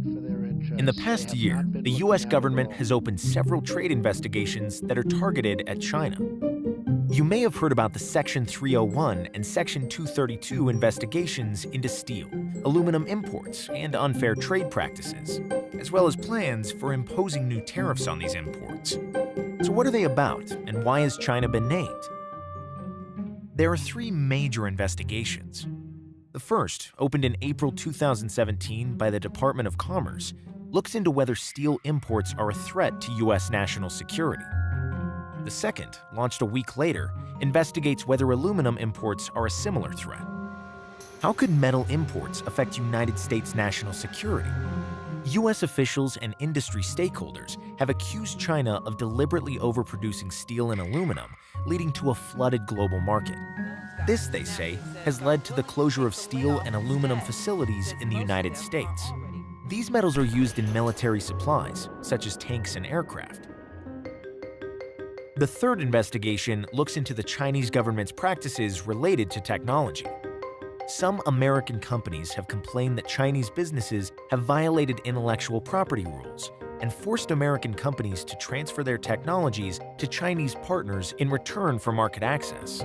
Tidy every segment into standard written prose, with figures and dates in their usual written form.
In the past year, the US government has opened several trade investigations that are targeted at China. You may have heard about the Section 301 and Section 232 investigations into steel, aluminum imports, and unfair trade practices, as well as plans for imposing new tariffs on these imports. So what are they about, and why has China been named? There are three major investigations. The first, opened in April 2017 by the Department of Commerce, looks into whether steel imports are a threat to US national security. The second, launched a week later, investigates whether aluminum imports are a similar threat. How could metal imports affect United States national security? US officials and industry stakeholders have accused China of deliberately overproducing steel and aluminum, leading to a flooded global market. This, they say, has led to the closure of steel and aluminum facilities in the United States. These metals are used in military supplies, such as tanks and aircraft. The third investigation looks into the Chinese government's practices related to technology. Some American companies have complained that Chinese businesses have violated intellectual property rules and forced American companies to transfer their technologies to Chinese partners in return for market access.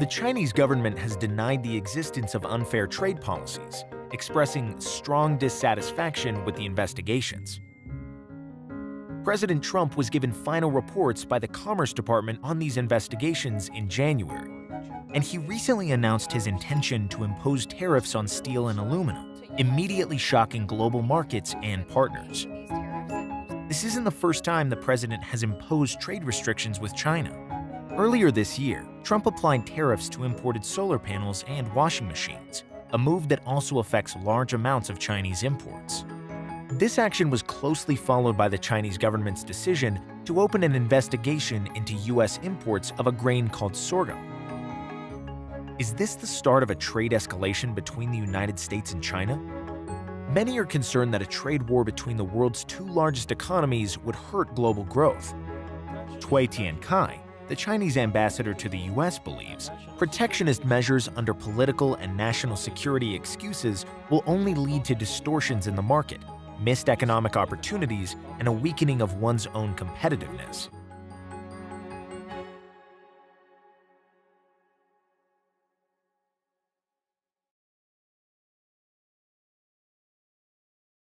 The Chinese government has denied the existence of unfair trade policies, expressing strong dissatisfaction with the investigations. President Trump was given final reports by the Commerce Department on these investigations in January, and he recently announced his intention to impose tariffs on steel and aluminum, immediately shocking global markets and partners. This isn't the first time the president has imposed trade restrictions with China. Earlier this year, Trump applied tariffs to imported solar panels and washing machines, a move that also affects large amounts of Chinese imports. This action was closely followed by the Chinese government's decision to open an investigation into US imports of a grain called sorghum. Is this the start of a trade escalation between the United States and China? Many are concerned that a trade war between the world's two largest economies would hurt global growth. Cui Tiankai, the Chinese ambassador to the US, believes protectionist measures under political and national security excuses will only lead to distortions in the market, missed economic opportunities, and a weakening of one's own competitiveness.